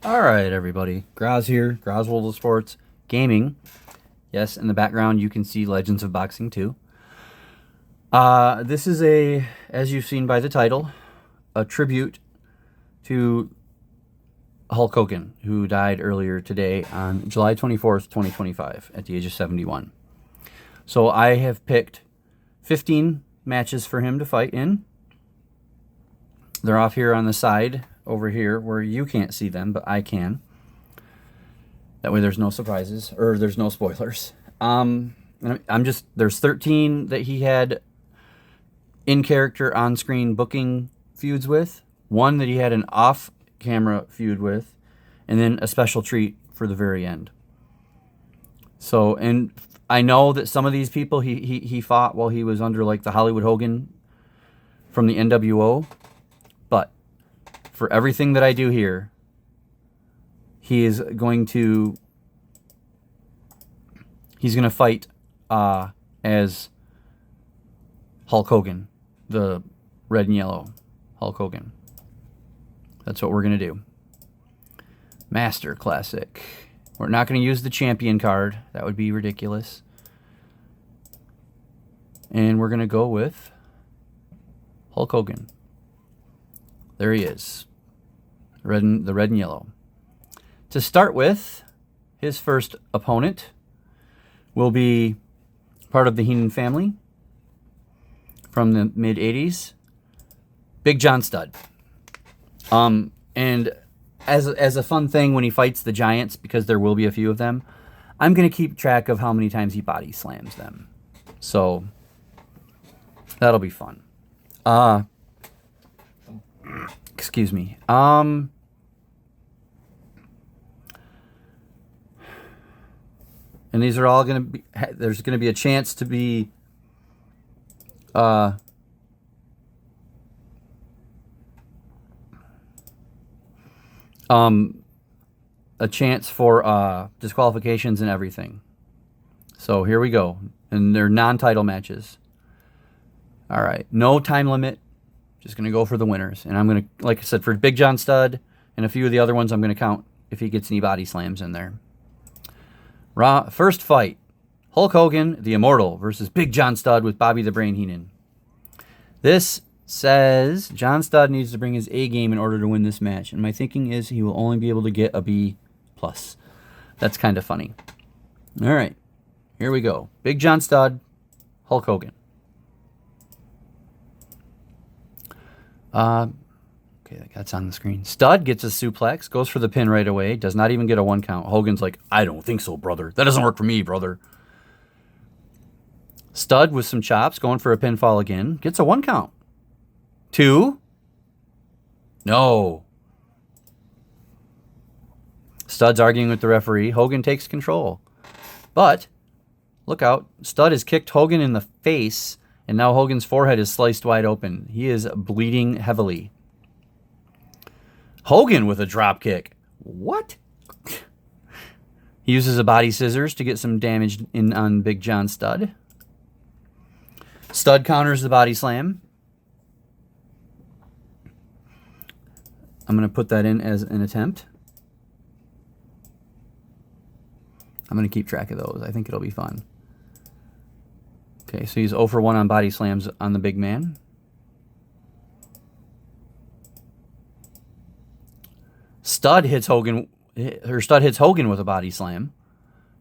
All right, everybody. Graz here, Graz World of Sports Gaming. Yes, in the background you can see Legends of Boxing 2. This is as you've seen by the title, a tribute to Hulk Hogan, who died earlier today on July 24th, 2025, at the age of 71. So I have picked 15 matches for him to fight in. They're off here on the side over here where you can't see them, but I can. That way there's no surprises, or there's no spoilers. There's 13 that he had in-character, on-screen booking feuds with, one that he had an off-camera feud with, and then a special treat for the very end. So, and I know that some of these people he fought while he was under like the Hollywood Hogan from the NWO, but for everything that I do here, he's going to fight as Hulk Hogan, the red and yellow Hulk Hogan. That's what we're going to do. Master Classic. We're not going to use the champion card. That would be ridiculous. And we're going to go with Hulk Hogan. There he is. The red and yellow. To start with, his first opponent will be part of the Heenan family from the mid-'80s, Big John Studd. And as a fun thing when he fights the Giants, because there will be a few of them, I'm going to keep track of how many times he body slams them. So that'll be fun. Excuse me. And these are all going to be, there's going to be a chance to be, a chance for, disqualifications and everything. So here we go. And they're non-title matches. All right. No time limit. Just going to go for the winners. And I'm going to, like I said, for Big John Studd and a few of the other ones, I'm going to count if he gets any body slams in there. First fight, Hulk Hogan, the Immortal, versus Big John Studd with Bobby the Brain Heenan. This says John Studd needs to bring his A game in order to win this match. And my thinking is he will only be able to get a B+. That's kind of funny. All right, here we go. Big John Studd, Hulk Hogan. Okay, that's on the screen. Studd gets a suplex, goes for the pin right away, does not even get a 1 count. Hogan's like, I don't think so, brother. That doesn't work for me, brother. Studd with some chops, going for a pinfall again, gets a 1 count. 2. No. Studd's arguing with the referee. Hogan takes control. But, look out, Studd has kicked Hogan in the face, and now Hogan's forehead is sliced wide open. He is bleeding heavily. Hogan with a drop kick. What? He uses a body scissors to get some damage in on Big John Studd. Studd counters the body slam. I'm going to put that in as an attempt. I'm going to keep track of those. I think it'll be fun. Okay, so he's 0 for 1 on body slams on the big man. Studd hits Hogan with a body slam.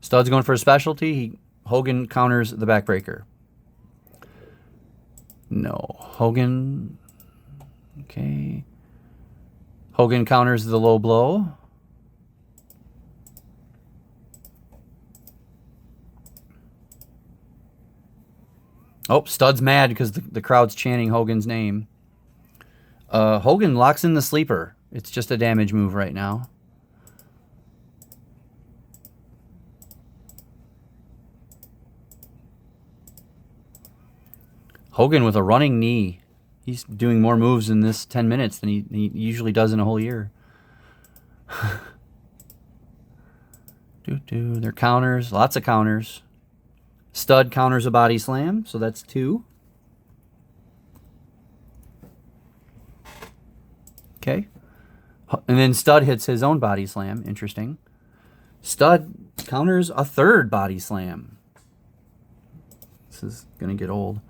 Studd's going for a specialty. Hogan counters the backbreaker. No. Hogan. Okay. Hogan counters the low blow. Oh, Studd's mad because the crowd's chanting Hogan's name. Hogan locks in the sleeper. It's just a damage move right now. Hogan with a running knee. He's doing more moves in this 10 minutes than he usually does in a whole year. They're counters. Lots of counters. Studd counters a body slam, so that's 2. Okay. And then Stud hits his own body slam. Interesting. Stud counters a third body slam. This is going to get old.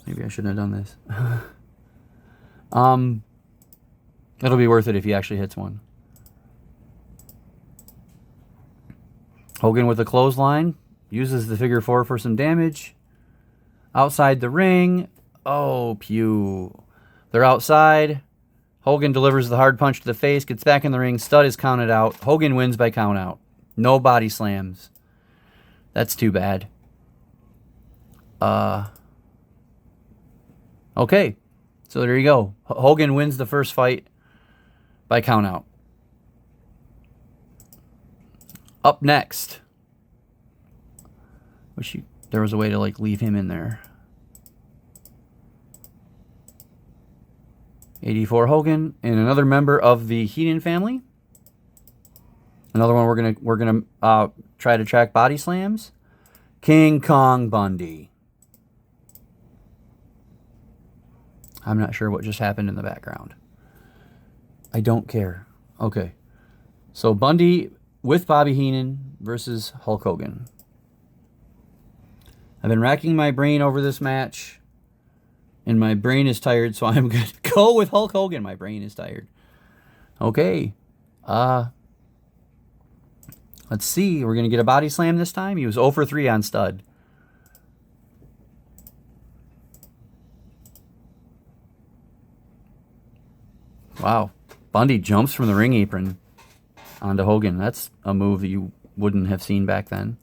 Maybe I shouldn't have done this. It'll be worth it if he actually hits one. Hogan with a clothesline. Uses the figure four for some damage. Outside the ring. Oh, pew. They're outside. Hogan delivers the hard punch to the face. Gets back in the ring. Stud is counted out. Hogan wins by count out. No body slams. That's too bad. Okay. So there you go. Hogan wins the first fight by count out. Up next. Wish there was a way to leave him in there. 84 Hogan and another member of the Heenan family. Another one we're gonna try to track body slams. King Kong Bundy. I'm not sure what just happened in the background. I don't care. Okay. So Bundy with Bobby Heenan versus Hulk Hogan. I've been racking my brain over this match, and my brain is tired, so I'm going to go with Hulk Hogan. My brain is tired. Okay. Let's see. We're going to get a body slam this time. He was 0 for 3 on Stud. Wow. Bundy jumps from the ring apron onto Hogan. That's a move that you wouldn't have seen back then.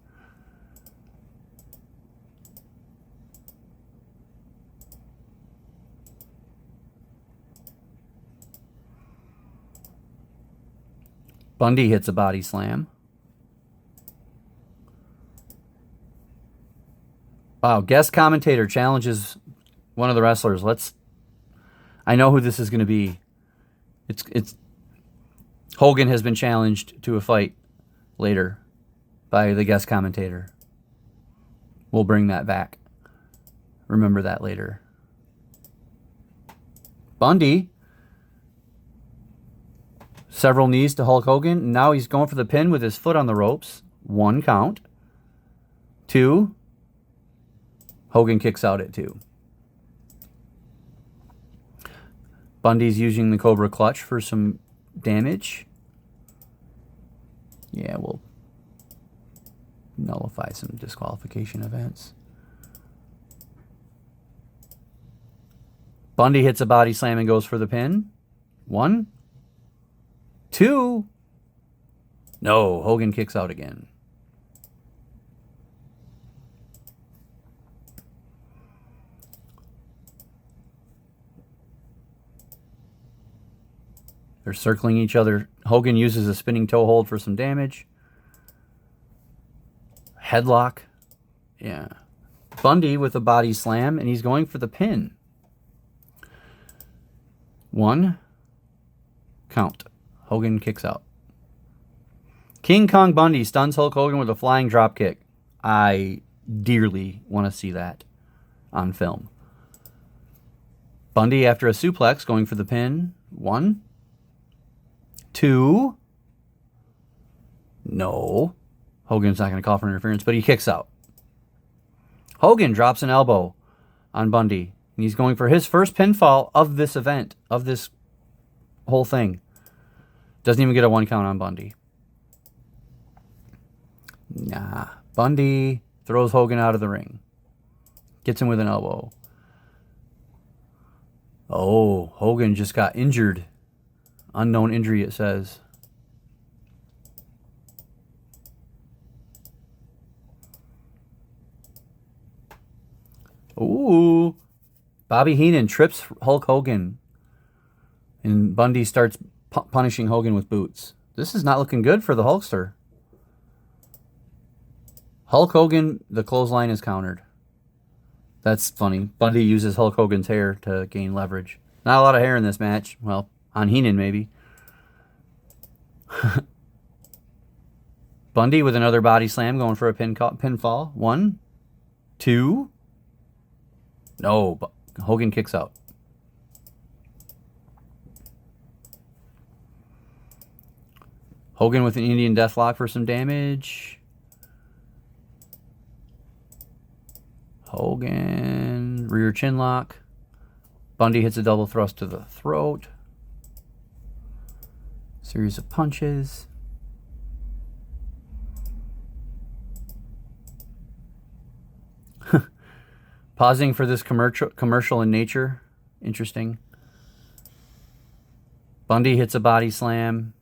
Bundy hits a body slam. Wow, guest commentator challenges one of the wrestlers. I know who this is going to be. It's Hogan has been challenged to a fight later by the guest commentator. We'll bring that back. Remember that later. Bundy. Several knees to Hulk Hogan. Now he's going for the pin with his foot on the ropes. 1 count. 2. Hogan kicks out at 2. Bundy's using the Cobra Clutch for some damage. Yeah, we'll nullify some disqualification events. Bundy hits a body slam and goes for the pin. 1. 2. No, Hogan kicks out again. They're circling each other. Hogan uses a spinning toe hold for some damage. Headlock. Yeah. Bundy with a body slam, and he's going for the pin. 1. Count. Hogan kicks out. King Kong Bundy stuns Hulk Hogan with a flying dropkick. I dearly want to see that on film. Bundy after a suplex going for the pin. 1. 2. No. Hogan's not going to call for interference, but he kicks out. Hogan drops an elbow on Bundy, and he's going for his first pinfall of this event, of this whole thing. Doesn't even get a 1 count on Bundy. Nah. Bundy throws Hogan out of the ring. Gets him with an elbow. Oh, Hogan just got injured. Unknown injury, it says. Ooh. Bobby Heenan trips Hulk Hogan. And Bundy starts punishing Hogan with boots. This is not looking good for the Hulkster. Hulk Hogan, the clothesline is countered. That's funny. Bundy uses Hulk Hogan's hair to gain leverage. Not a lot of hair in this match. Well, on Heenan, maybe. Bundy with another body slam going for a pinfall. 1. 2. No, Hogan kicks out. Hogan with an Indian Deathlock for some damage. Hogan, rear chin lock. Bundy hits a double thrust to the throat. Series of punches. Pausing for this commercial in nature. Interesting. Bundy hits a body slam.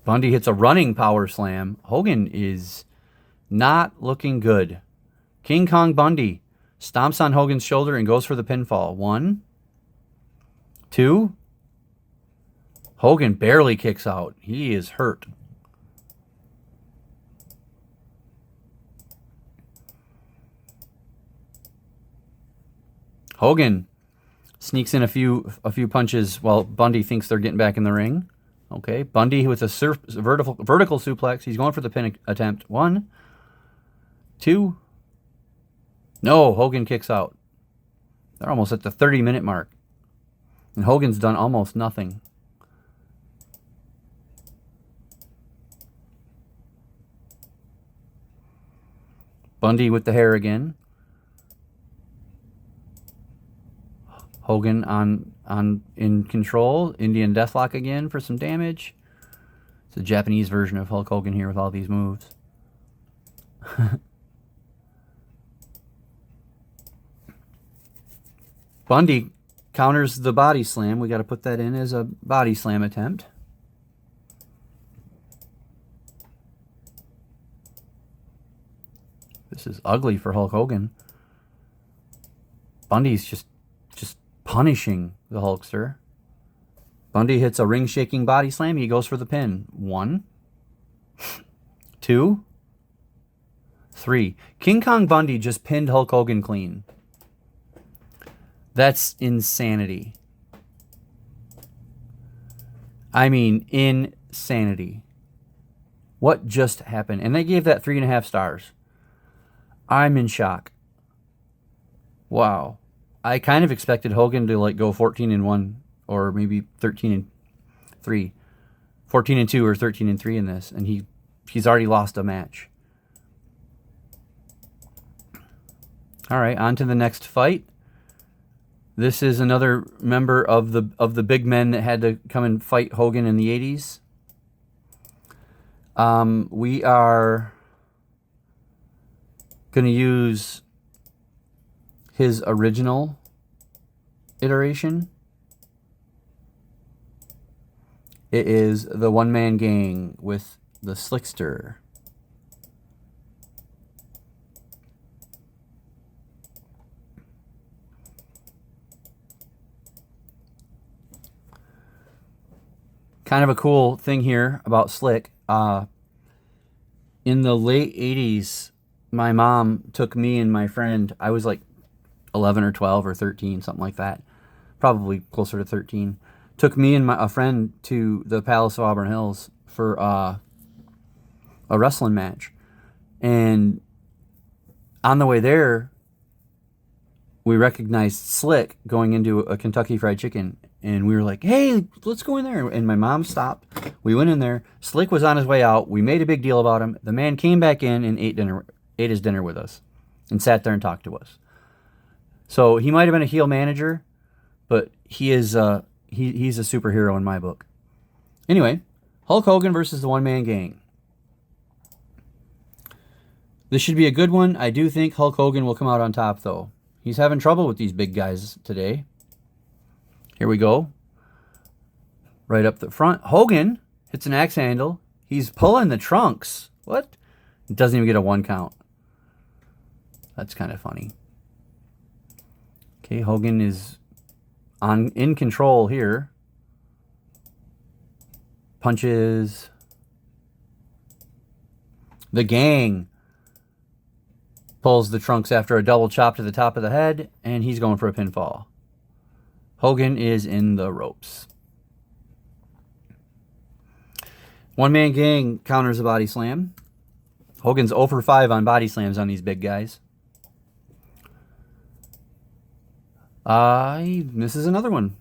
Bundy hits a running power slam. Hogan is not looking good. King Kong Bundy stomps on Hogan's shoulder and goes for the pinfall. 1, 2. Hogan barely kicks out. He is hurt. Hogan sneaks in a few punches while Bundy thinks they're getting back in the ring. Okay, Bundy with a vertical suplex. He's going for the pin attempt. 1, 2. No, Hogan kicks out. They're almost at the 30-minute mark. And Hogan's done almost nothing. Bundy with the hair again. Hogan in control. Indian Deathlock again for some damage. It's a Japanese version of Hulk Hogan here with all these moves. Bundy counters the body slam. We got to put that in as a body slam attempt. This is ugly for Hulk Hogan. Bundy's just punishing the Hulkster. Bundy hits a ring-shaking body slam. He goes for the pin. 1, 2, 3. King Kong Bundy just pinned Hulk Hogan clean. That's insanity. I mean, insanity. What just happened? And they gave that 3.5 stars. I'm in shock. Wow. I kind of expected Hogan to like go 14-1 or maybe 13-3. 14-2 or 13-3 in this, and he's already lost a match. All right, on to the next fight. This is another member of the big men that had to come and fight Hogan in the 80s. We are going to use his original iteration. It is the one-man gang with the Slickster. Kind of a cool thing here about Slick. In the late 80s, my mom took me and my friend, I was like 11 or 12 or 13, something like that. Probably closer to 13. Took me and a friend to the Palace of Auburn Hills for a wrestling match. And on the way there, we recognized Slick going into a Kentucky Fried Chicken. And we were like, hey, let's go in there. And my mom stopped. We went in there. Slick was on his way out. We made a big deal about him. The man came back in and ate his dinner with us and sat there and talked to us. So he might have been a heel manager, but he is he's a superhero in my book. Anyway, Hulk Hogan versus the one-man gang. This should be a good one. I do think Hulk Hogan will come out on top, though. He's having trouble with these big guys today. Here we go. Right up the front. Hogan hits an axe handle. He's pulling the trunks. What? It doesn't even get a 1 count. That's kind of funny. Okay, Hogan is in control here. Punches. The gang pulls the trunks after a double chop to the top of the head, and he's going for a pinfall. Hogan is in the ropes. One-man gang counters a body slam. Hogan's 0 for 5 on body slams on these big guys. He misses another one.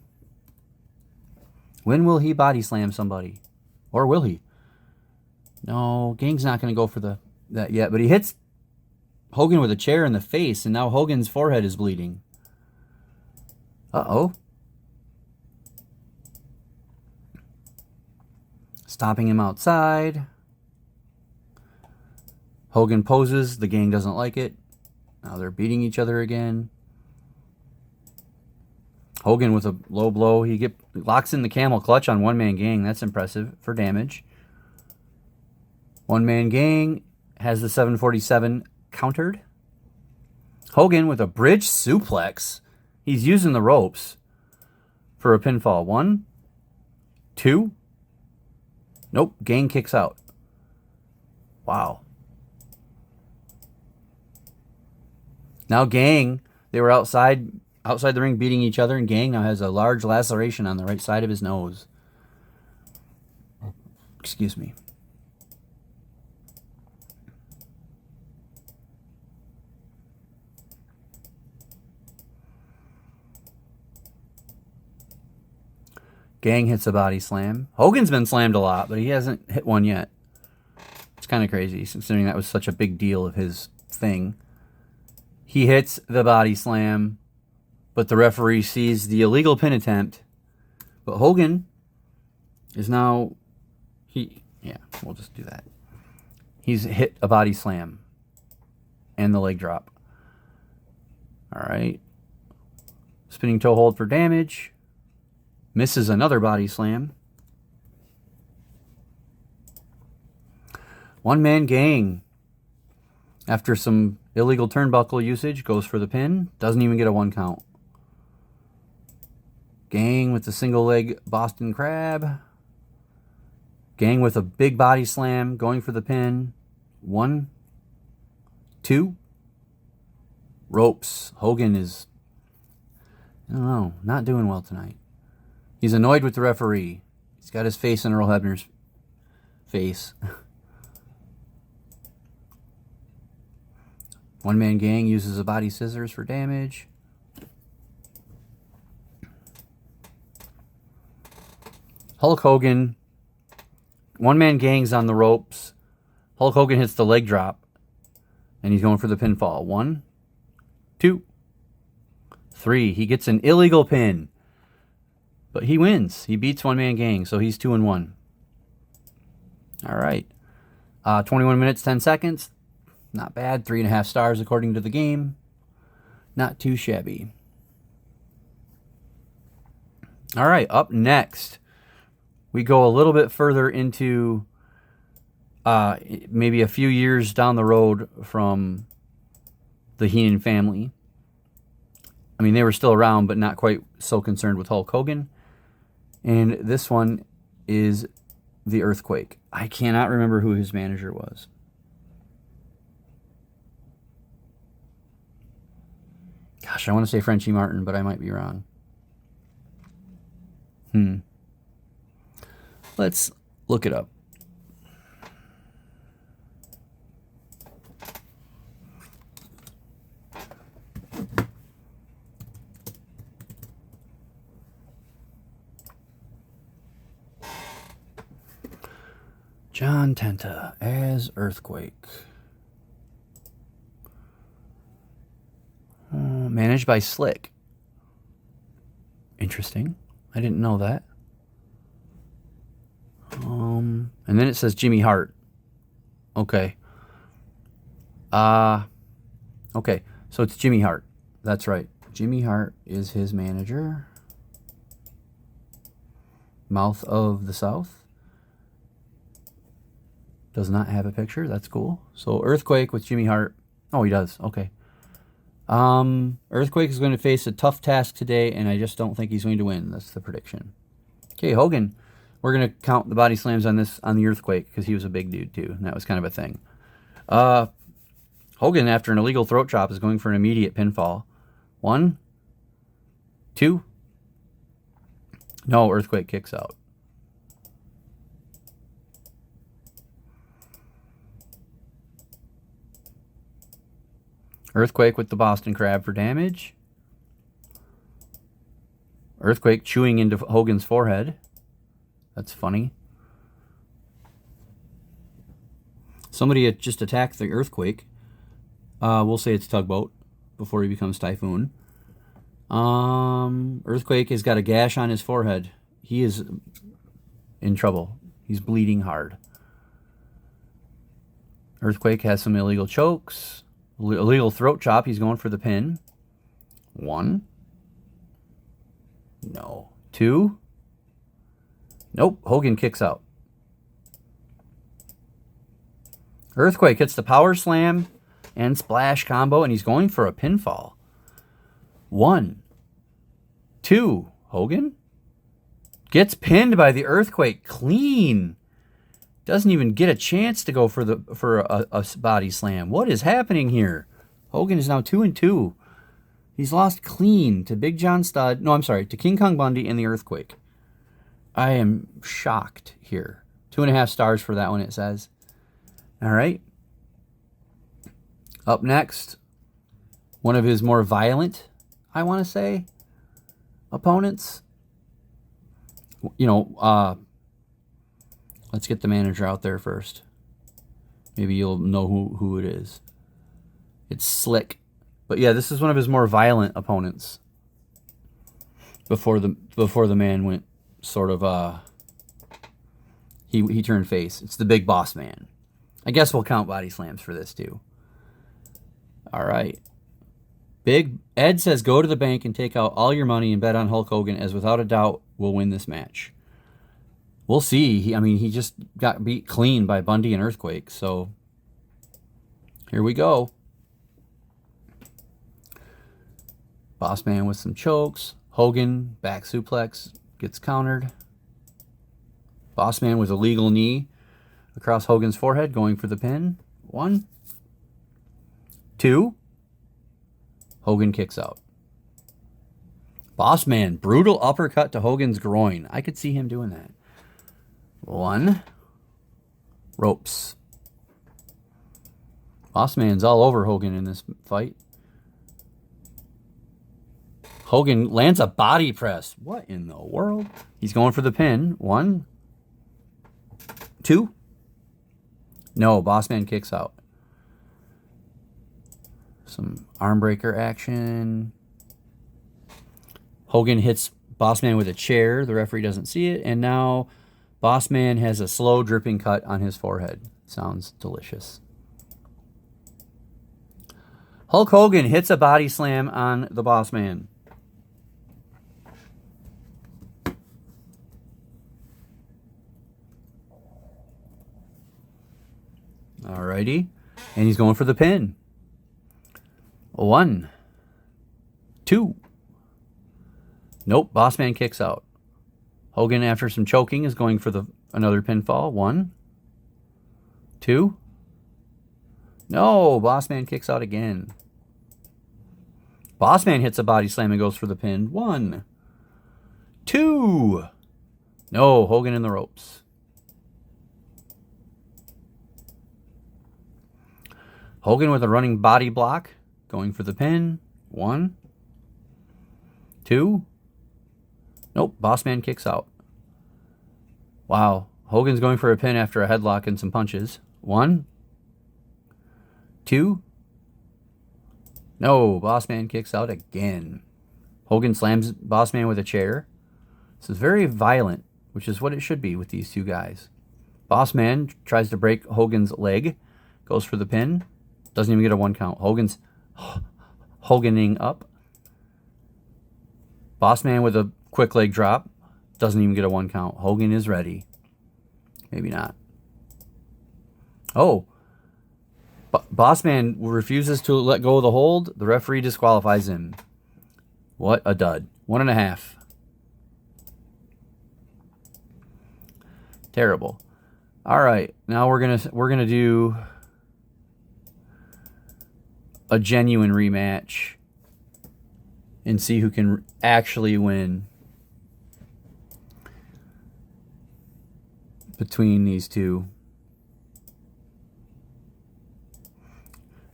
When will he body slam somebody? Or will he? No, Gang's not going to go for that yet. But he hits Hogan with a chair in the face, and now Hogan's forehead is bleeding. Uh-oh. Stopping him outside. Hogan poses. The Gang doesn't like it. Now they're beating each other again. Hogan with a low blow. He locks in the camel clutch on one-man Gang. That's impressive for damage. One-man Gang has the 747 countered. Hogan with a bridge suplex. He's using the ropes for a pinfall. 1, 2. Nope, Gang kicks out. Wow. Now Gang, they were outside the ring beating each other, and Gang now has a large laceration on the right side of his nose. Excuse me. Gang hits a body slam. Hogan's been slammed a lot, but he hasn't hit one yet. It's kind of crazy, considering that was such a big deal of his thing. He hits the body slam, but the referee sees the illegal pin attempt. But Hogan is now... we'll just do that. He's hit a body slam and the leg drop. All right. Spinning toe hold for damage. Misses another body slam. One-man Gang, after some illegal turnbuckle usage, goes for the pin. Doesn't even get a 1 count. Gang with the single leg Boston Crab. Gang with a big body slam, going for the pin. 1, 2. Ropes. Hogan is, I don't know, not doing well tonight. He's annoyed with the referee. He's got his face in Earl Hebner's face. One-man Gang uses a body scissors for damage. Hulk Hogan. One-man Gang's on the ropes. Hulk Hogan hits the leg drop. And he's going for the pinfall. 1, 2, 3. He gets an illegal pin. But he wins. He beats One-Man Gang, so he's 2-1. All right. 21 minutes, 10 seconds. Not bad. 3.5 stars according to the game. Not too shabby. All right, up next, we go a little bit further into maybe a few years down the road from the Heenan family. I mean, they were still around, but not quite so concerned with Hulk Hogan. And this one is the Earthquake. I cannot remember who his manager was. Gosh, I want to say Frenchie Martin, but I might be wrong. Let's look it up. John Tenta as Earthquake. Managed by Slick. Interesting. I didn't know that. And then it says Jimmy Hart. Okay. Okay. So it's Jimmy Hart. That's right. Jimmy Hart is his manager. Mouth of the South. Does not have a picture. That's cool. So Earthquake with Jimmy Hart. Oh, he does. Okay. Earthquake is going to face a tough task today, and I just don't think he's going to win. That's the prediction. Okay, Hogan. We're going to count the body slams on the Earthquake because he was a big dude too, and that was kind of a thing. Hogan, after an illegal throat chop, is going for an immediate pinfall. 1, 2. No, Earthquake kicks out. Earthquake with the Boston Crab for damage. Earthquake chewing into Hogan's forehead. That's funny. Somebody had just attacked the Earthquake. We'll say it's Tugboat before he becomes Typhoon. Earthquake has got a gash on his forehead. He is in trouble. He's bleeding hard. Earthquake has some illegal chokes. Illegal throat chop. He's going for the pin. 1. No. 2. Nope. Hogan kicks out. Earthquake hits the power slam and splash combo, and he's going for a pinfall. 1. 2. Hogan gets pinned by the Earthquake clean. Doesn't even get a chance to go for a body slam. What is happening here? Hogan is now 2-2. He's lost clean to Big John Studd. No, I'm sorry, to King Kong Bundy and the Earthquake. I am shocked here. 2.5 stars for that one, it says. All right. Up next, one of his more violent, I want to say, opponents. Let's get the manager out there first. Maybe you'll know who it is. It's Slick. But yeah, this is one of his more violent opponents. Before the man went sort of he turned face. It's the Big Boss Man. I guess we'll count body slams for this too. All right. Big Ed says go to the bank and take out all your money and bet on Hulk Hogan, as without a doubt will win this match. We'll see. He just got beat clean by Bundy and Earthquake. So here we go. Boss Man with some chokes. Hogan back suplex gets countered. Boss Man with a legal knee across Hogan's forehead, going for the pin. 1. 2. Hogan kicks out. Boss Man, brutal uppercut to Hogan's groin. I could see him doing that. 1. Ropes. Boss Man's all over Hogan in this fight. Hogan lands a body press. What in the world? He's going for the pin. 1. 2. No, Boss Man kicks out. Some arm breaker action. Hogan hits Boss Man with a chair. The referee doesn't see it. And now Boss Man has a slow dripping cut on his forehead. Sounds delicious. Hulk Hogan hits a body slam on the Boss Man. Alrighty. And he's going for the pin. 1. 2. Nope. Boss Man kicks out. Hogan, after some choking, is going for another pinfall. 1. 2. No. Boss Man kicks out again. Boss Man hits a body slam and goes for the pin. 1. 2. No. Hogan in the ropes. Hogan with a running body block, going for the pin. 1. 2. Nope, Boss Man kicks out. Wow, Hogan's going for a pin after a headlock and some punches. 1. 2. No, Boss Man kicks out again. Hogan slams Boss Man with a chair. This is very violent, which is what it should be with these two guys. Boss Man tries to break Hogan's leg, goes for the pin. Doesn't even get a 1 count. Hogan's Hoganing up. Boss Man with a quick leg drop. Doesn't even get a 1 count. Hogan is ready. Maybe not. Oh. Boss Man refuses to let go of the hold. The referee disqualifies him. What a dud. 1.5. Terrible. All right. Now we're gonna do a genuine rematch and see who can actually win between these two.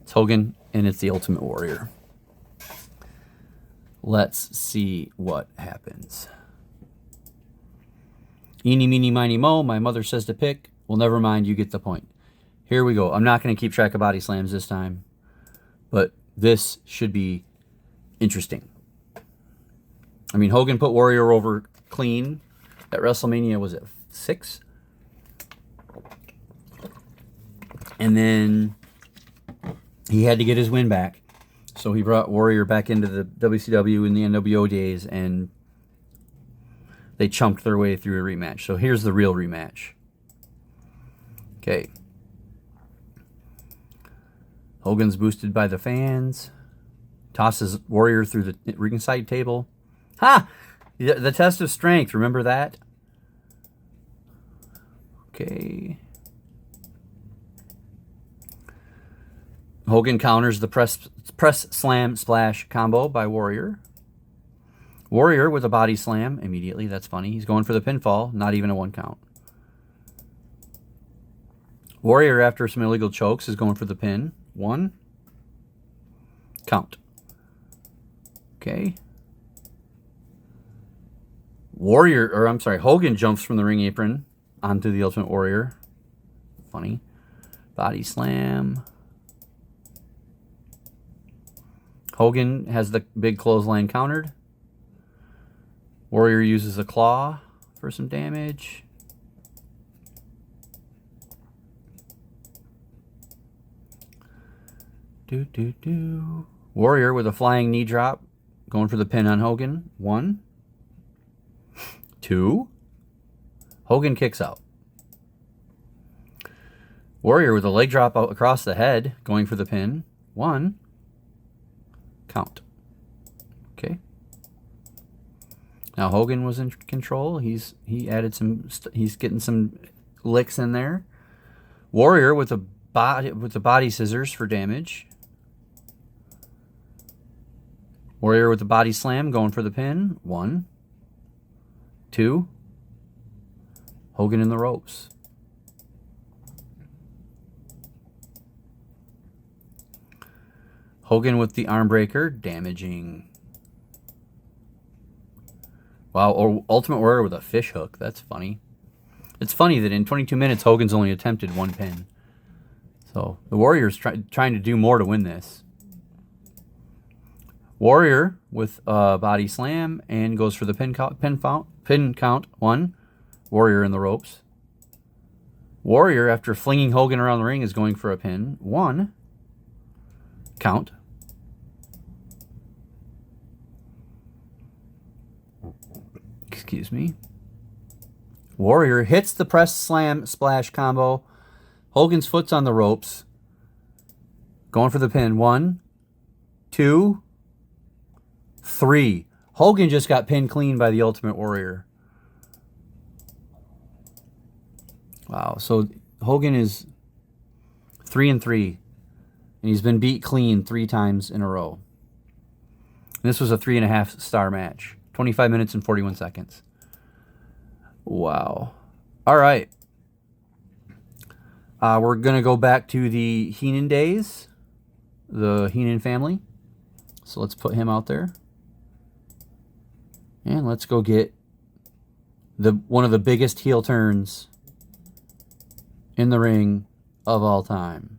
It's Hogan and it's the Ultimate Warrior. Let's see what happens. Eeny, meeny, miny, mo. My mother says to pick. Well, never mind. You get the point. Here we go. I'm not going to keep track of body slams this time, but this should be interesting. I mean, Hogan put Warrior over clean at WrestleMania, was it 6? And then he had to get his win back. So he brought Warrior back into the WCW in the NWO days, and they chumped their way through a rematch. So here's the real rematch. Okay. Hogan's boosted by the fans. Tosses Warrior through the ringside table. Ha! The test of strength. Remember that? Okay. Hogan counters the press slam splash combo by Warrior. Warrior with a body slam immediately. That's funny. He's going for the pinfall. Not even a 1 count. Warrior, after some illegal chokes, is going for the pin. 1 count. Okay. Hogan jumps from the ring apron onto the Ultimate Warrior. Funny. Body slam. Hogan has the big clothesline countered. Warrior uses a claw for some damage. Warrior with a flying knee drop, going for the pin on Hogan. 1, 2. Hogan kicks out. Warrior with a leg drop out across the head, going for the pin. 1 count. Okay. Now Hogan was in control. He added some. He's getting some licks in there. Warrior with the body scissors for damage. Warrior with the body slam, going for the pin. 1, 2. Hogan in the ropes. Hogan with the arm breaker, damaging. Wow, Ultimate Warrior with a fish hook. That's funny. It's funny that in 22 minutes, Hogan's only attempted 1 pin. So the Warrior's trying to do more to win this. Warrior with a body slam and goes for the pin count. 1. Warrior in the ropes. Warrior, after flinging Hogan around the ring, is going for a pin. 1 count. Excuse me. Warrior hits the press slam splash combo. Hogan's foot's on the ropes. Going for the pin. 1, 2, 3. Hogan just got pinned clean by the Ultimate Warrior. Wow. So Hogan is 3-3. And he's been beat clean 3 times in a row. And this was a 3.5 star match. 25 minutes and 41 seconds. Wow. All right. We're going to go back to the Heenan days. The Heenan family. So let's put him out there. And let's go get one of the biggest heel turns in the ring of all time.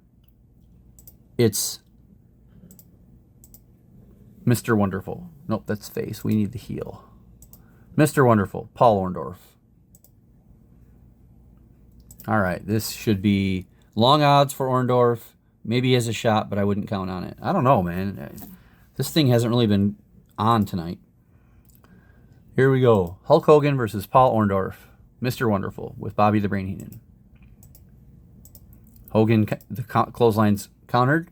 It's Mr. Wonderful. Nope, that's face. We need the heel. Mr. Wonderful, Paul Orndorff. All right, this should be long odds for Orndorff. Maybe he has a shot, but I wouldn't count on it. I don't know, man. This thing hasn't really been on tonight. Here we go. Hulk Hogan versus Paul Orndorff. Mr. Wonderful with Bobby the Brain Heenan. Hogan, the clotheslines countered.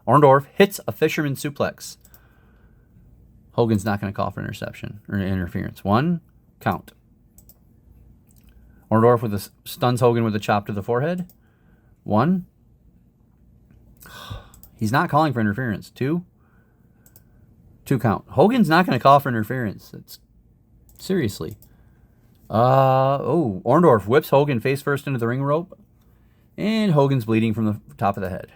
Orndorff hits a fisherman suplex. Hogan's not going to call for interception or interference. 1 count. Orndorff stuns Hogan with a chop to the forehead. 1. He's not calling for interference. 2 count. Hogan's not going to call for interference. Seriously. Orndorff whips Hogan face first into the ring rope. And Hogan's bleeding from the top of the head.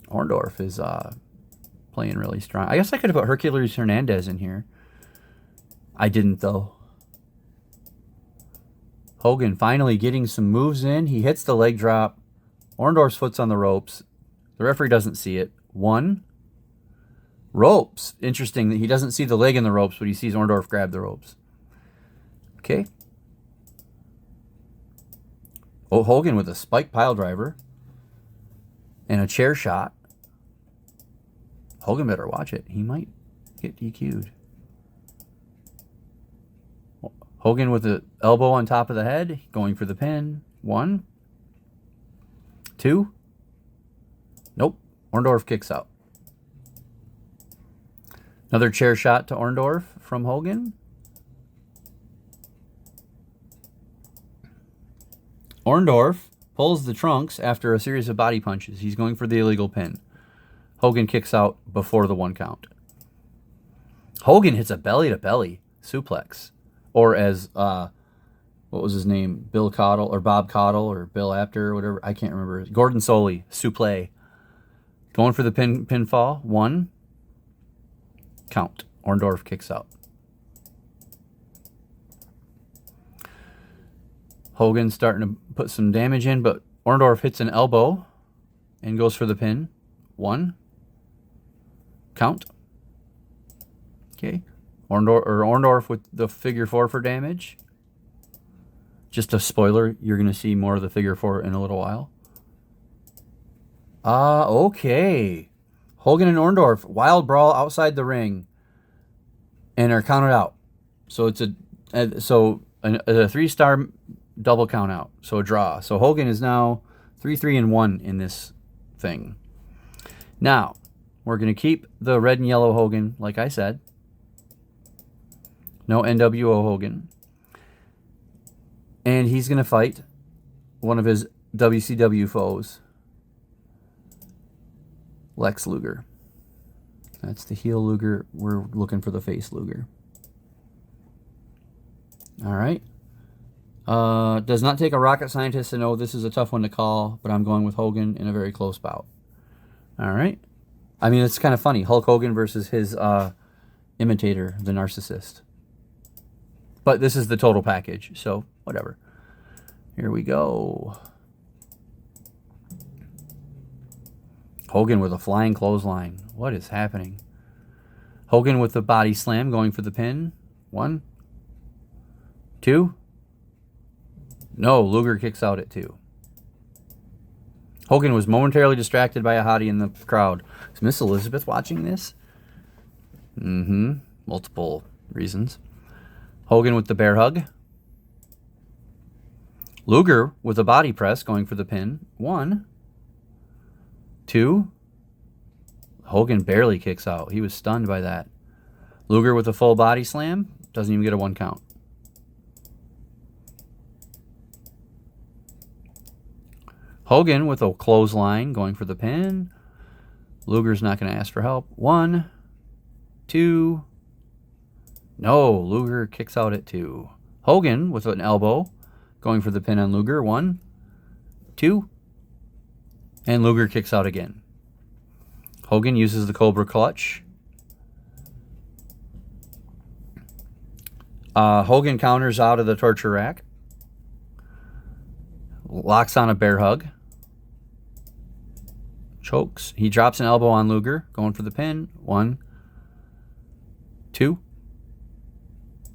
Orndorff is playing really strong. I guess I could have put Hercules Hernandez in here. I didn't, though. Hogan finally getting some moves in. He hits the leg drop. Orndorff's foot's on the ropes. The referee doesn't see it. 1. Ropes. Interesting that he doesn't see the leg in the ropes, but he sees Orndorff grab the ropes. Okay. Oh, Hogan with a spike pile driver. And a chair shot. Hogan better watch it. He might get DQ'd. Hogan with the elbow on top of the head, going for the pin. 1. 2. Nope. Orndorff kicks out. Another chair shot to Orndorff from Hogan. Orndorff pulls the trunks after a series of body punches. He's going for the illegal pin. Hogan kicks out before the 1 count. Hogan hits a belly-to-belly suplex. Or as, what was his name? Bill Caudle, or Bob Caudle, or Bill Apter, or whatever. I can't remember. Gordon Soley, suplex. Going for the pinfall. 1. Count. Orndorff kicks out. Hogan's starting to put some damage in, but Orndorff hits an elbow and goes for the pin. 1. Count. Okay. Orndorff with the figure 4 for damage. Just a spoiler, you're going to see more of the figure 4 in a little while. Okay. Hogan and Orndorff, wild brawl outside the ring, and are counted out. So it's a 3-star double count out. So a draw. So Hogan is now 3-3-1 in this thing. Now, we're going to keep the red and yellow Hogan, like I said. No NWO Hogan. And he's going to fight one of his WCW foes, Lex Luger. That's the heel Luger. We're looking for the face Luger. All right. Does not take a rocket scientist to know this is a tough one to call, but I'm going with Hogan in a very close bout. All right. I mean, it's kind of funny. Hulk Hogan versus his imitator, the Narcissist. But this is the total package, so whatever. Here we go. Hogan with a flying clothesline. What is happening? Hogan with the body slam, going for the pin. 1. 2. No, Luger kicks out at 2. Hogan was momentarily distracted by a hottie in the crowd. Is Miss Elizabeth watching this? Multiple reasons. Hogan with the bear hug. Luger with a body press, going for the pin. 1. 2. Hogan barely kicks out. He was stunned by that. Luger with a full body slam. Doesn't even get a 1 count. Hogan with a clothesline, going for the pin. Luger's not going to ask for help. 1. 2. No, Luger kicks out at 2. Hogan with an elbow, going for the pin on Luger. 1. 2. And Luger kicks out again. Hogan uses the Cobra Clutch. Hogan counters out of the torture rack. Locks on a bear hug. Chokes. He drops an elbow on Luger, going for the pin. 1. 2.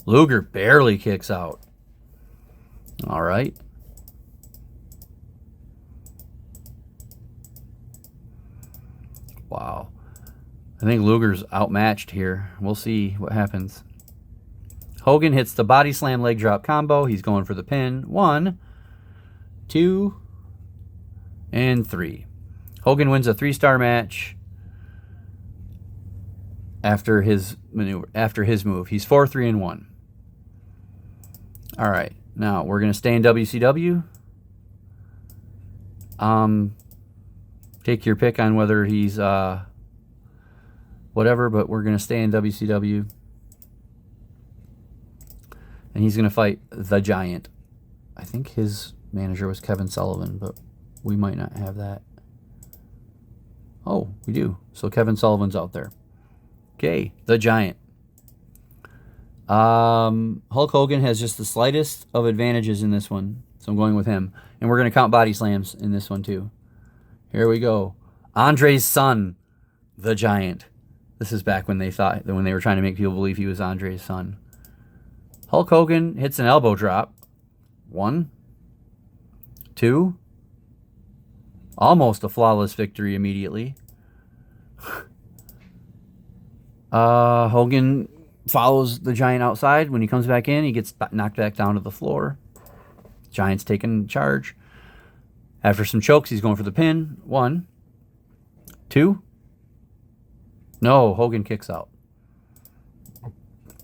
Luger barely kicks out. All right. Wow. I think Luger's outmatched here. We'll see what happens. Hogan hits the body slam leg drop combo. He's going for the pin. 1, 2, and 3. Hogan wins a 3-star match after his maneuver, after his move. He's 4-3-1. All right. Now, we're going to stay in WCW. Take your pick on whether he's whatever, but we're going to stay in WCW. And he's going to fight The Giant. I think his manager was Kevin Sullivan, but we might not have that. Oh, we do. So Kevin Sullivan's out there. Okay, the Giant. Hulk Hogan has just the slightest of advantages in this one, so I'm going with him. And we're going to count body slams in this one too. Here we go. Andre's son, the Giant. This is back when they were trying to make people believe he was Andre's son. Hulk Hogan hits an elbow drop. 1, 2. Almost a flawless victory immediately. Hogan follows the Giant outside. When he comes back in, he gets knocked back down to the floor. Giant's taking charge. After some chokes, he's going for the pin. 1, 2. No, Hogan kicks out.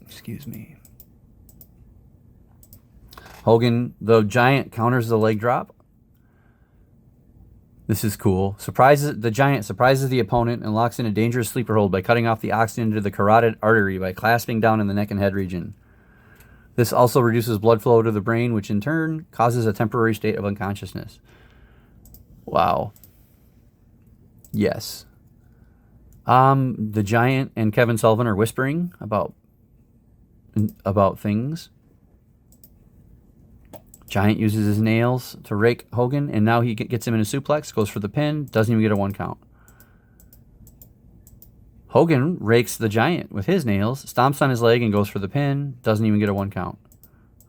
Excuse me. Hogan, the Giant, counters the leg drop. This is cool. The Giant surprises the opponent and locks in a dangerous sleeper hold by cutting off the oxygen to the carotid artery by clasping down in the neck and head region. This also reduces blood flow to the brain, which in turn causes a temporary state of unconsciousness. Wow. Yes. The Giant and Kevin Sullivan are whispering about things. Giant uses his nails to rake Hogan, and now he gets him in a suplex, goes for the pin, doesn't even get a 1 count. Hogan rakes the Giant with his nails, stomps on his leg, and goes for the pin, doesn't even get a 1 count.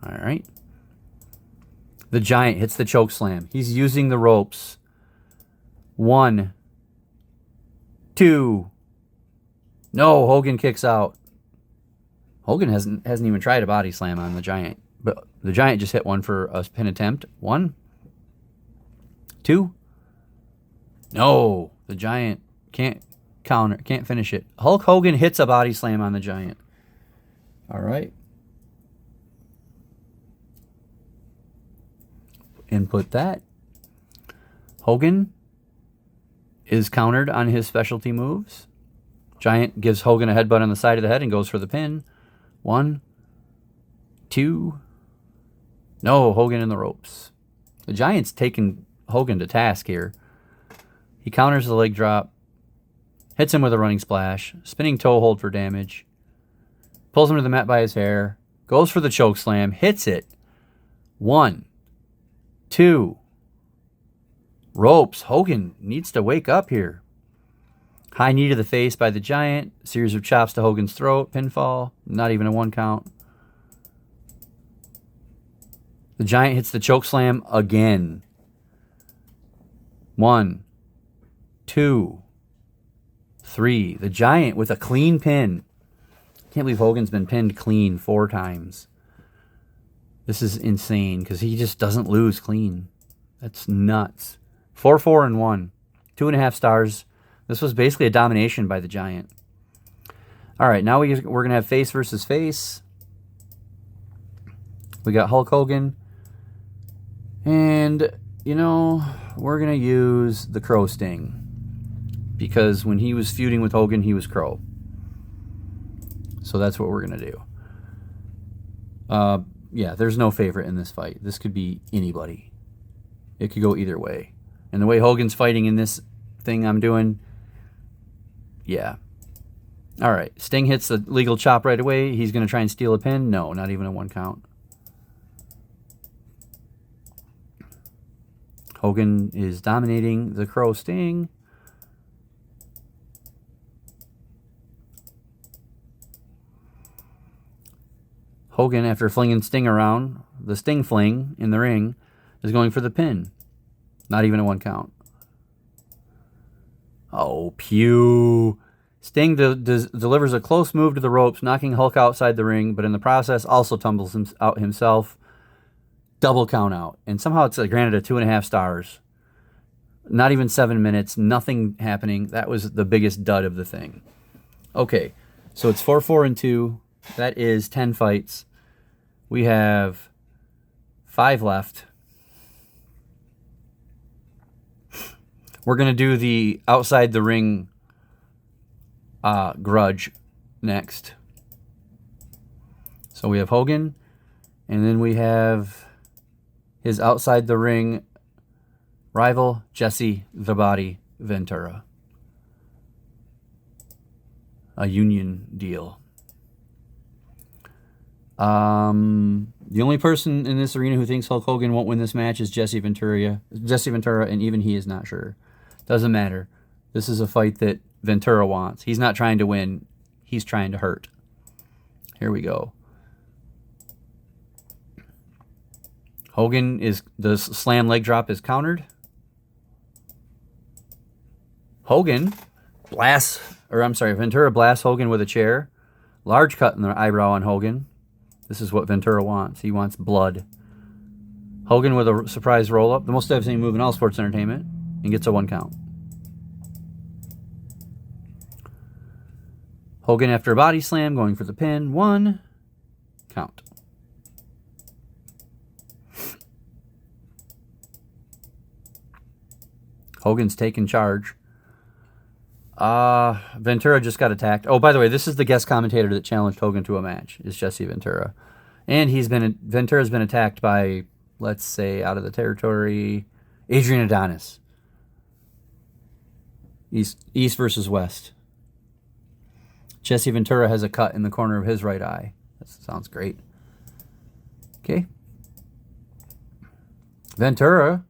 All right. The Giant hits the choke slam. He's using the ropes. 1, 2. No, Hogan kicks out. Hogan hasn't even tried a body slam on the Giant. But the Giant just hit one for a pin attempt. 1, 2. No, the Giant can't finish it. Hulk Hogan hits a body slam on the Giant. All right. Input that. Hogan is countered on his specialty moves. Giant gives Hogan a headbutt on the side of the head and goes for the pin. 1, 2. No, Hogan in the ropes. The Giant's taking Hogan to task here. He counters the leg drop, hits him with a running splash, spinning toe hold for damage, pulls him to the mat by his hair, goes for the choke slam, hits it. 1, 2. Ropes. Hogan needs to wake up here. High knee to the face by the Giant. Series of chops to Hogan's throat. Pinfall. Not even a 1 count. The Giant hits the choke slam again. 1, 2, 3. The Giant with a clean pin. Can't believe Hogan's been pinned clean 4 times. This is insane because he just doesn't lose clean. That's nuts. 4, 4, and 1. 2.5 stars. This was basically a domination by the Giant. All right, now we're going to have face versus face. We got Hulk Hogan. And, we're going to use the Crow Sting. Because when he was feuding with Hogan, he was Crow. So that's what we're going to do. Yeah, there's no favorite in this fight. This could be anybody. It could go either way. And the way Hogan's fighting in this thing I'm doing, yeah. All right, Sting hits the legal chop right away. He's going to try and steal a pin. No, not even a 1 count. Hogan is dominating the Crow Sting. Hogan, after flinging Sting around, the Sting fling in the ring, is going for the pin. Not even a 1 count. Oh, pew. Sting delivers a close move to the ropes, knocking Hulk outside the ring, but in the process also tumbles out himself. Double count out. And somehow it's granted a 2.5 stars. Not even 7 minutes. Nothing happening. That was the biggest dud of the thing. Okay. So it's 4, 4, and 2. That is 10 fights. We have 5 left. We're going to do the outside the ring grudge next. So we have Hogan. And then we have his outside the ring rival, Jesse the Body Ventura. a union deal. The only person in this arena who thinks Hulk Hogan won't win this match is Jesse Ventura. And even he is not sure. Doesn't matter. This is a fight that Ventura wants. He's not trying to win. He's trying to hurt. Here we go. Hogan is the slam leg drop is countered. Ventura blasts Hogan with a chair. Large cut in the eyebrow on Hogan. This is what Ventura wants. He wants blood. Hogan with a surprise roll-up. The most devastating move in all sports entertainment. And gets a 1 count. Hogan after a body slam, going for the pin. 1 count. Hogan's taking charge. Ventura just got attacked. Oh, by the way, this is the guest commentator that challenged Hogan to a match, is Jesse Ventura. And Ventura's been attacked by, let's say, out of the territory, Adrian Adonis. East versus West. Jesse Ventura has a cut in the corner of his right eye. That sounds great. Okay. Ventura,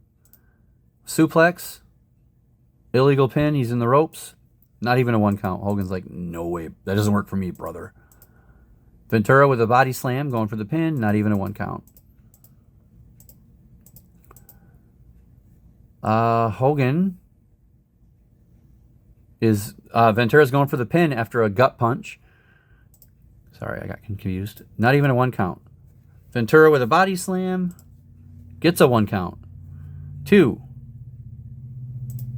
suplex, illegal pin. He's in the ropes. Not even a 1 count. Hogan's like, no way. That doesn't work for me, brother. Ventura with a body slam, going for the pin. Not even a 1 count. Hogan is... Ventura's going for the pin after a gut punch. Sorry, I got confused. Not even a 1 count. Ventura with a body slam. Gets a 1 count. 2.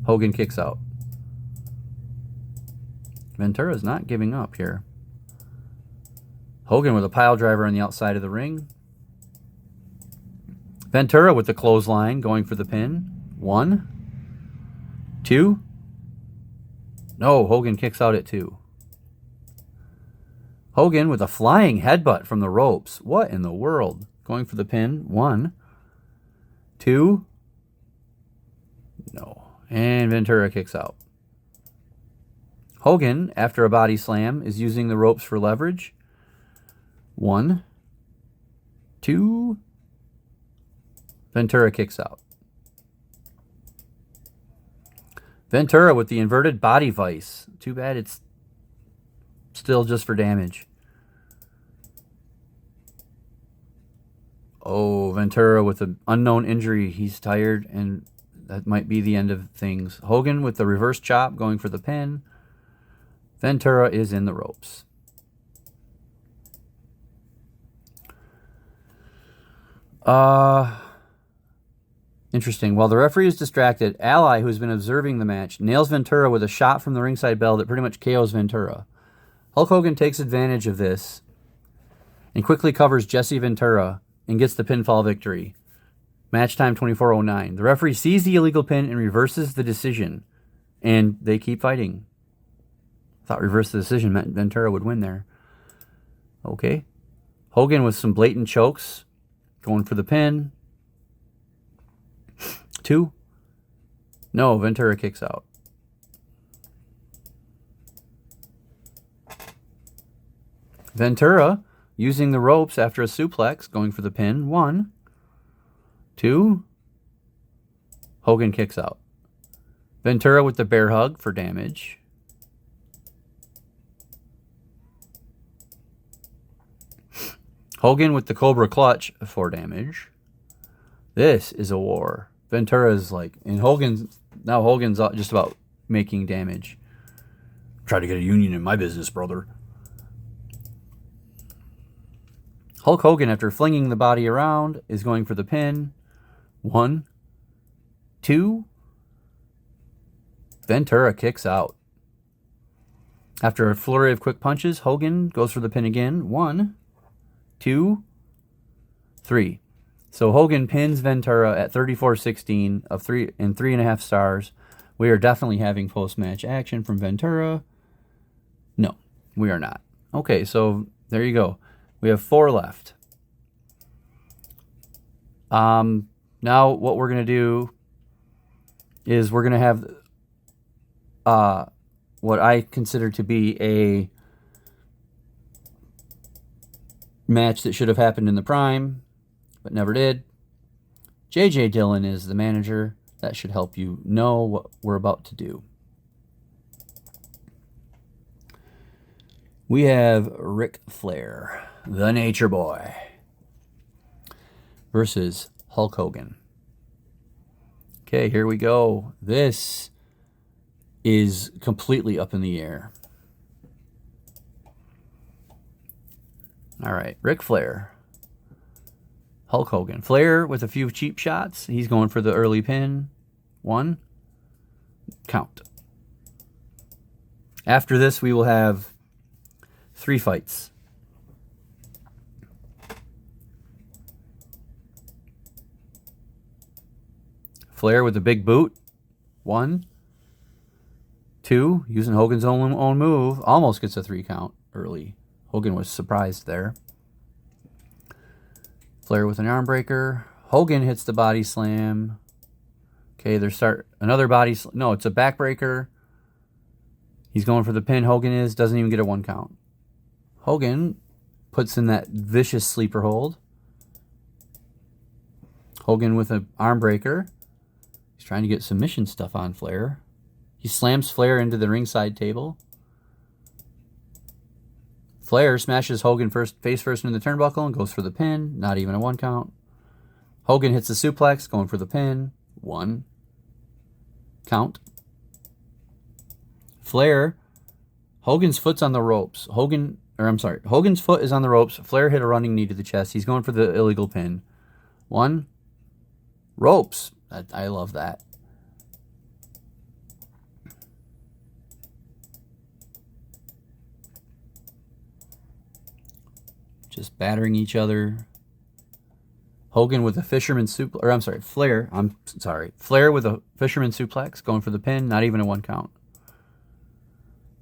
Hogan kicks out. Ventura's not giving up here. Hogan with a pile driver on the outside of the ring. Ventura with the clothesline, going for the pin. 1. 2. No, Hogan kicks out at 2. Hogan with a flying headbutt from the ropes. What in the world? Going for the pin. 1. 2. No. And Ventura kicks out. Hogan, after a body slam, is using the ropes for leverage. 1. 2. Ventura kicks out. Ventura with the inverted body vice. Too bad it's still just for damage. Oh, Ventura with an unknown injury. He's tired, and that might be the end of things. Hogan with the reverse chop, going for the pin. Ventura is in the ropes. Interesting. While the referee is distracted, Ally, who's been observing the match, nails Ventura with a shot from the ringside bell that pretty much KOs Ventura. Hulk Hogan takes advantage of this and quickly covers Jesse Ventura and gets the pinfall victory. Match time 24:09. The referee sees the illegal pin and reverses the decision, and they keep fighting. Thought reverse the decision meant Ventura would win there. Okay. Hogan with some blatant chokes, going for the pin. 2. No, Ventura kicks out. Ventura using the ropes after a suplex, going for the pin. 1. 2. Hogan kicks out. Ventura with the bear hug for damage. Hogan with the Cobra Clutch for damage. This is a war. Ventura's like, and Hogan's just about making damage. Try to get a union in my business, brother. Hulk Hogan, after flinging the body around, is going for the pin. 1. 2. Ventura kicks out. After a flurry of quick punches, Hogan goes for the pin again. 1. 2. 3. So Hogan pins Ventura at 34-16 of 3.5 stars. We are definitely having post-match action from Ventura. No, we are not. Okay, so there you go. We have 4 left. Now what we're going to do is we're going to have what I consider to be a match that should have happened in the Prime, but never did. J.J. Dillon is the manager. That should help you know what we're about to do. We have Ric Flair, the Nature Boy, versus Hulk Hogan. Okay, here we go. This is completely up in the air. All right, Ric Flair, Hulk Hogan. Flair with a few cheap shots. He's going for the early pin. 1. Count. After this, we will have 3 fights. Flair with a big boot. 1. 2. Using Hogan's own move. Almost gets a 3 count early. Hogan was surprised there. Flair with an arm breaker. Hogan hits the body slam. Okay, another body slam. No, it's a backbreaker. He's going for the pin. Hogan doesn't even get a 1 count. Hogan puts in that vicious sleeper hold. Hogan with an arm breaker. He's trying to get submission stuff on Flair. He slams Flair into the ringside table. Flair smashes Hogan face first into the turnbuckle and goes for the pin. Not even a 1 count. Hogan hits the suplex, going for the pin. 1 count. Flair, Hogan's foot's on the ropes. Hogan's foot is on the ropes. Flair hit a running knee to the chest. He's going for the illegal pin. 1. Ropes. I love that. Just battering each other. Hogan with a fisherman suplex. Flair with a fisherman suplex, going for the pin. Not even a 1 count.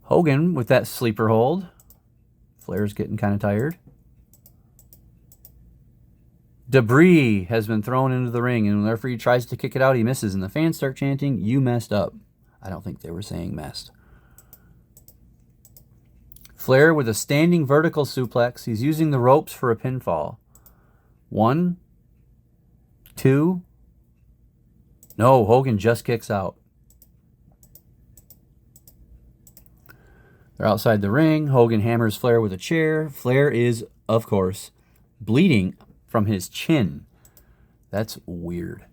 Hogan with that sleeper hold. Flair's getting kind of tired. Debris has been thrown into the ring, and when the referee tries to kick it out, he misses, and the fans start chanting, "You messed up." I don't think they were saying messed. Flair with a standing vertical suplex. He's using the ropes for a pinfall. 1, 2. No, Hogan just kicks out. They're outside the ring. Hogan hammers Flair with a chair. Flair is, of course, bleeding from his chin. That's weird.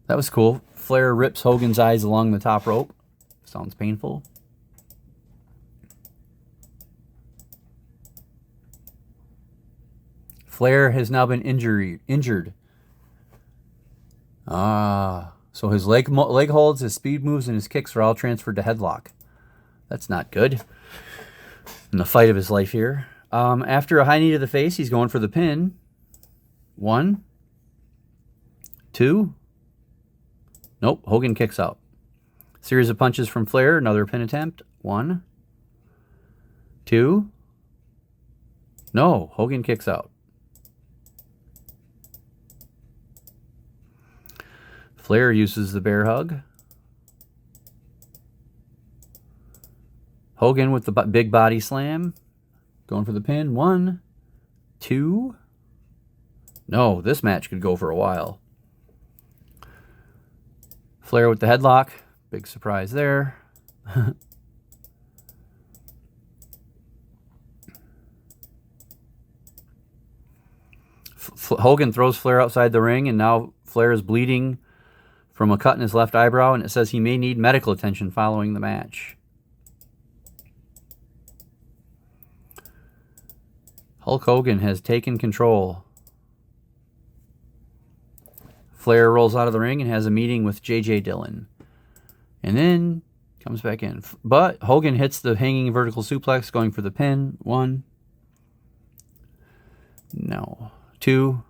That was cool. Flair rips Hogan's eyes along the top rope. Sounds painful. Flair has now been injured. So his leg holds, his speed moves, and his kicks are all transferred to headlock. That's not good. In the fight of his life here. After a high knee to the face, he's going for the pin. 1, 2. Nope, Hogan kicks out. Series of punches from Flair, another pin attempt. 1, 2. No, Hogan kicks out. Flair uses the bear hug. Hogan with the big body slam. Going for the pin. 1, 2. No, this match could go for a while. Flair with the headlock. Big surprise there. Hogan throws Flair outside the ring, and now Flair is bleeding from a cut in his left eyebrow, and it says he may need medical attention following the match. Hulk Hogan has taken control. Flair rolls out of the ring and has a meeting with J.J. Dillon. And then comes back in. But Hogan hits the hanging vertical suplex, going for the pin. 1. No. 2.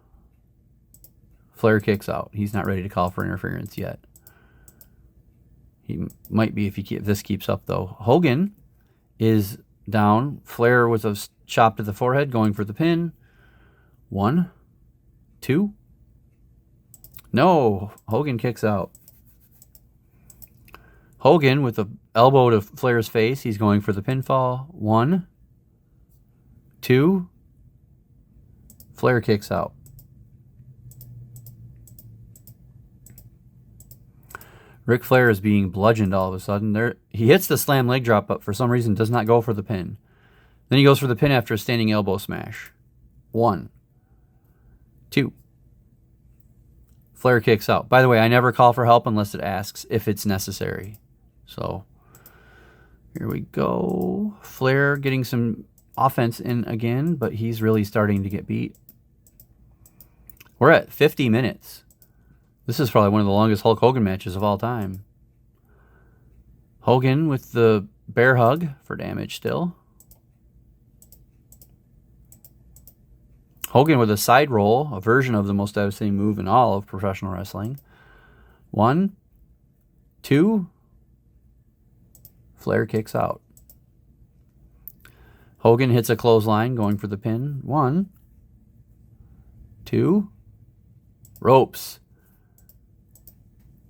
Flair kicks out. He's not ready to call for interference yet. He might be if this keeps up, though. Hogan is down. Flair with a chop to the forehead, going for the pin. 1, 2. No, Hogan kicks out. Hogan with an elbow to Flair's face. He's going for the pinfall. 1, 2. Flair kicks out. Ric Flair is being bludgeoned all of a sudden. He hits the slam leg drop, but for some reason does not go for the pin. Then he goes for the pin after a standing elbow smash. 1, 2. Flair kicks out. By the way, I never call for help unless it asks if it's necessary. So here we go. Flair getting some offense in again, but he's really starting to get beat. We're at 50 minutes. This is probably one of the longest Hulk Hogan matches of all time. Hogan with the bear hug for damage still. Hogan with a side roll, a version of the most devastating move in all of professional wrestling. 1, 2. Flair kicks out. Hogan hits a clothesline, going for the pin. 1, 2. Ropes.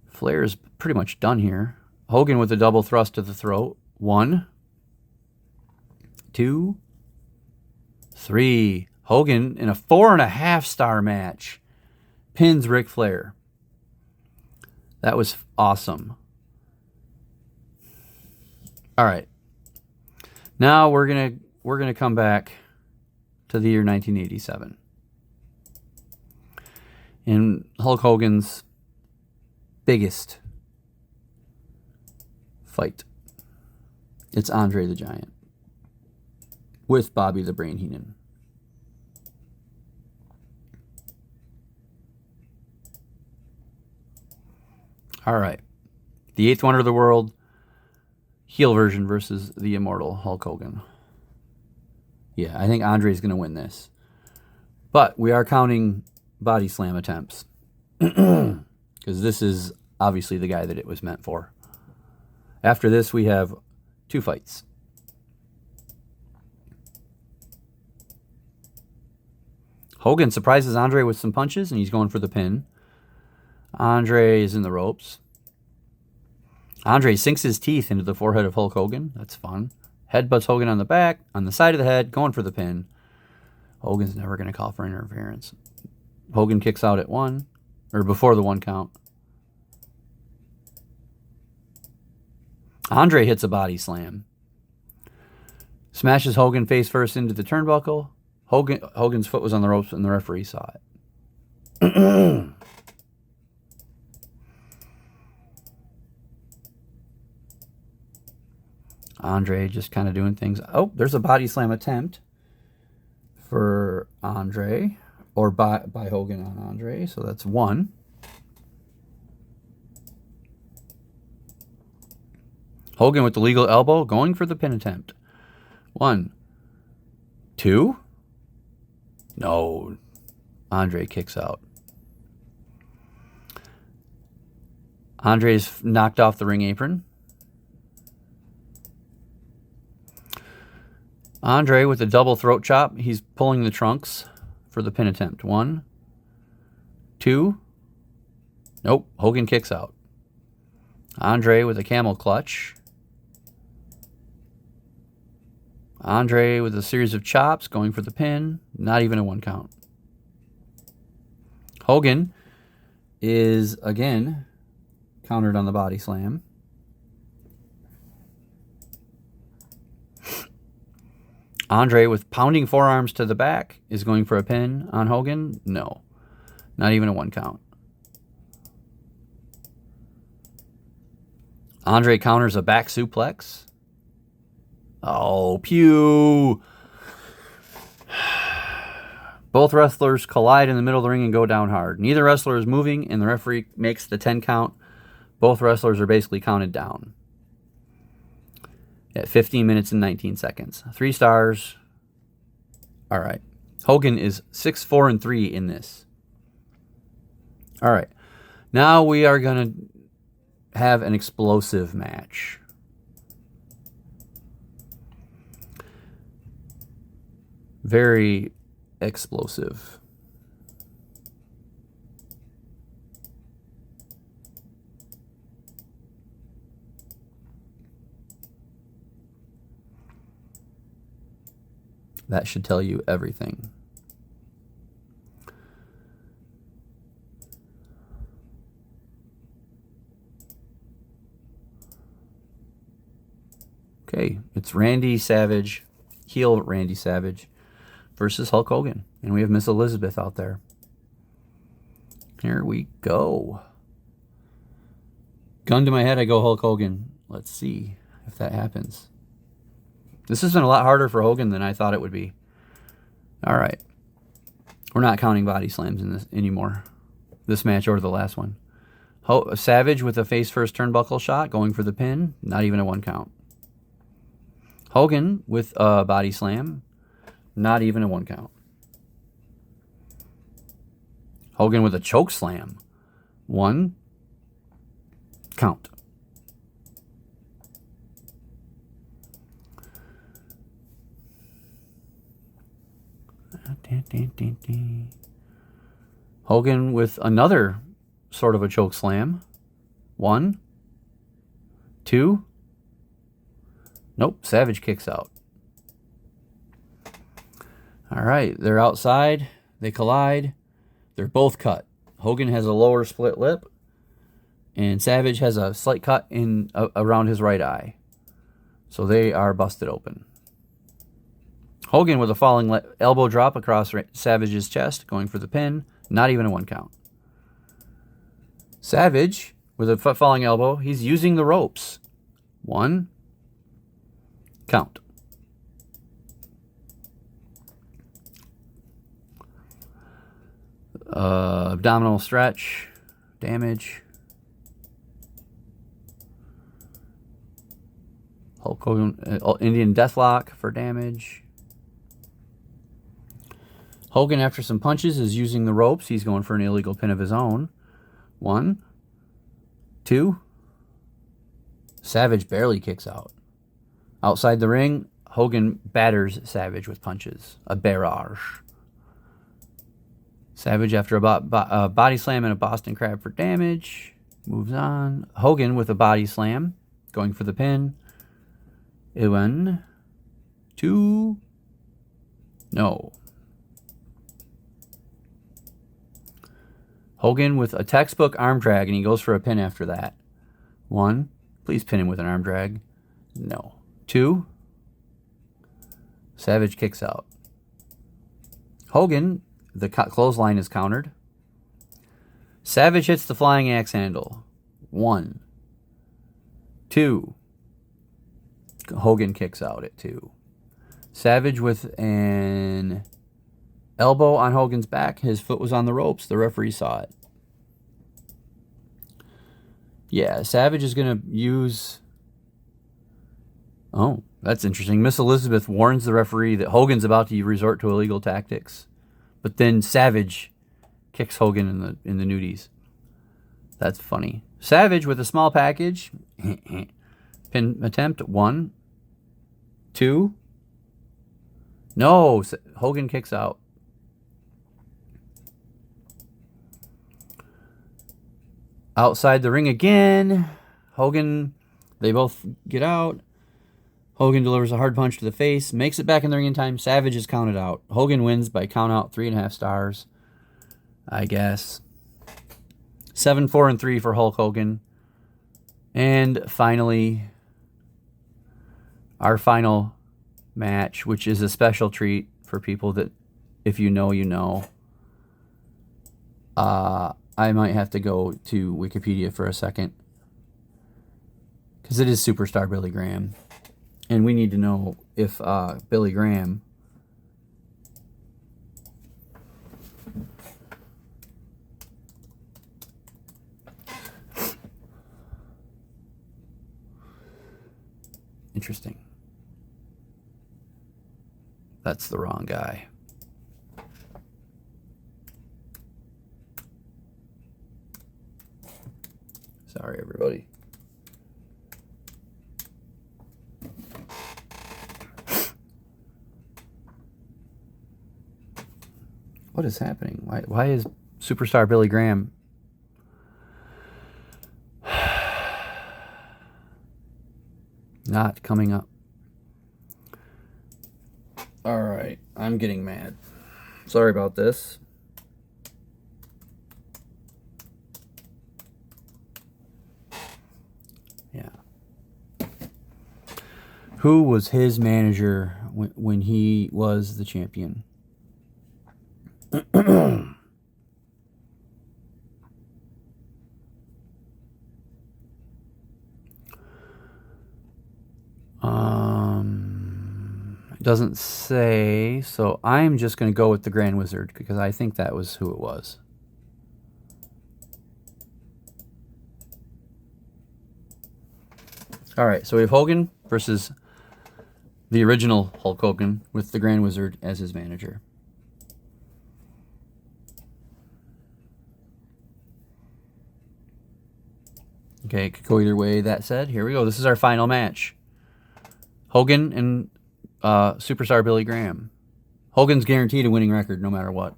Flair is pretty much done here. Hogan with a double thrust to the throat. 1, 2, 3. Hogan in a 4.5-star match pins Ric Flair. That was awesome. All right. Now we're gonna come back to the year 1987. In Hulk Hogan's biggest fight. It's Andre the Giant with Bobby the Brain Heenan. All right. The 8th wonder of the world, heel version versus the immortal Hulk Hogan. Yeah, I think Andre's going to win this. But we are counting body slam attempts. Because this is obviously the guy that it was meant for. After this, we have 2 fights. Hogan surprises Andre with some punches, and he's going for the pin. Andre is in the ropes. Andre sinks his teeth into the forehead of Hulk Hogan. That's fun. Headbutts Hogan on the back, on the side of the head, going for the pin. Hogan's never going to call for interference. Hogan kicks out at 1, or before the 1 count. Andre hits a body slam. Smashes Hogan face first into the turnbuckle. Hogan's foot was on the ropes and the referee saw it. Andre just kind of doing things. Oh, there's a body slam attempt for Andre, or by Hogan on Andre. So that's 1. Hogan with the legal elbow, going for the pin attempt. 1, 2. No. Andre kicks out. Andre's knocked off the ring apron. Andre with a double throat chop. He's pulling the trunks for the pin attempt. 1, 2. Nope. Hogan kicks out. Andre with a camel clutch. Andre with a series of chops, going for the pin. Not even a 1 count. Hogan is, again, countered on the body slam. Andre with pounding forearms to the back is going for a pin on Hogan. No. Not even a 1 count. Andre counters a back suplex. Oh, pew. Both wrestlers collide in the middle of the ring and go down hard. Neither wrestler is moving, and the referee makes the 10 count. Both wrestlers are basically counted down at 15 minutes and 19 seconds. 3 stars. All right. Hogan is 6-4-3 in this. All right. Now we are going to have an explosive match. Very explosive. That should tell you everything. Okay, it's Randy Savage, heel Randy Savage versus Hulk Hogan. And we have Miss Elizabeth out there. Here we go. Gun to my head, I go Hulk Hogan. Let's see if that happens. This has been a lot harder for Hogan than I thought it would be. All right. We're not counting body slams in this anymore. This match or the last one. Savage with a face-first turnbuckle shot, going for the pin. Not even a 1 count. Hogan with a body slam. Not even a 1 count. Hogan with a choke slam. 1 count. Hogan with another sort of a choke slam. 1, 2. Nope, Savage kicks out. All right, they're outside. They collide. They're both cut. Hogan has a lower split lip, and Savage has a slight cut in around his right eye. So they are busted open. Hogan with a falling elbow drop across Savage's chest, going for the pin. Not even a 1 count. Savage with a falling elbow. He's using the ropes. 1 count. Abdominal stretch. Damage. Hulk Hogan, Indian Deathlock for damage. Hogan, after some punches, is using the ropes. He's going for an illegal pin of his own. 1, 2. Savage barely kicks out. Outside the ring, Hogan batters Savage with punches. A barrage. Savage, after a body slam and a Boston Crab for damage, moves on. Hogan with a body slam, going for the pin. 1, 2. No. Hogan with a textbook arm drag, and he goes for a pin after that. 1. Please pin him with an arm drag. No. 2. Savage kicks out. Hogan, the clothesline is countered. Savage hits the flying axe handle. 1, 2. Hogan kicks out at 2. Savage with an elbow on Hogan's back. His foot was on the ropes. The referee saw it. Yeah, Savage is going to use... Oh, that's interesting. Miss Elizabeth warns the referee that Hogan's about to resort to illegal tactics. But then Savage kicks Hogan in the nudies. That's funny. Savage with a small package. Pin attempt. 1, 2. No, Hogan kicks out. Outside the ring again. Hogan, they both get out. Hogan delivers a hard punch to the face, makes it back in the ring in time. Savage is counted out. Hogan wins by count out, 3.5 stars, I guess. 7, 4, and 3 for Hulk Hogan. And finally, our final match, which is a special treat for people that, if you know, you know. I might have to go to Wikipedia for a second, because it is Superstar Billy Graham. And we need to know if Billy Graham interesting. That's the wrong guy. Sorry, everybody. What is happening? Why is Superstar Billy Graham not coming up? All right, I'm getting mad. Sorry about this. Yeah. Who was his manager when he was the champion? It doesn't say, so I'm just going to go with the Grand Wizard because I think that was who it was. All right, so we have Hogan versus the original Hulk Hogan with the Grand Wizard as his manager. Okay, it could go either way. That said, here we go. This is our final match. Hogan and Superstar Billy Graham. Hogan's guaranteed a winning record no matter what.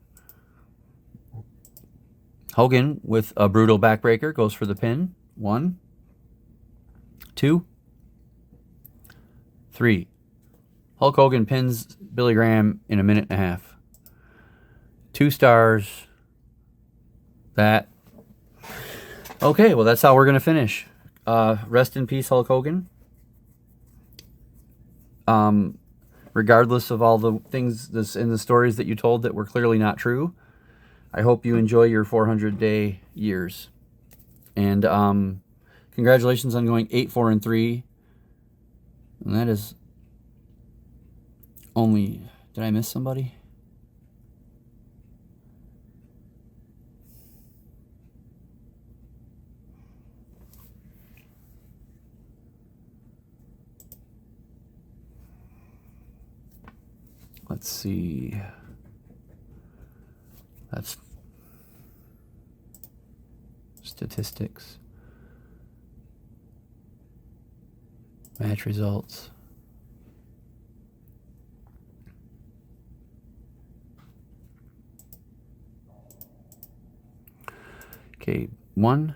Hogan with a brutal backbreaker goes for the pin. 1, 2, 3. Hulk Hogan pins Billy Graham in a minute and a half. 2 stars. That. Okay, well, that's how we're going to finish. Rest in peace, Hulk Hogan. Regardless of all the things in the stories that you told that were clearly not true, I hope you enjoy your 400-day years. And congratulations on going 8-4-3. And that is only... Did I miss somebody? Let's see. That's statistics. Match results. Okay, 1,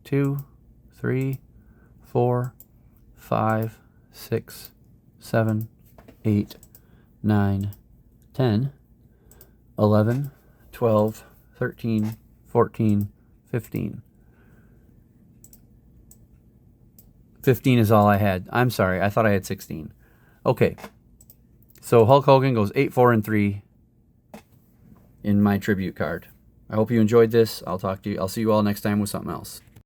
2, 3, 4, 5, 6, 7, 8, 9, 10, 11, 12, 13, 14, 15. 15 is all I had. I'm sorry. I thought I had 16. Okay. So Hulk Hogan goes 8-4-3 in my tribute card. I hope you enjoyed this. I'll see you all next time with something else.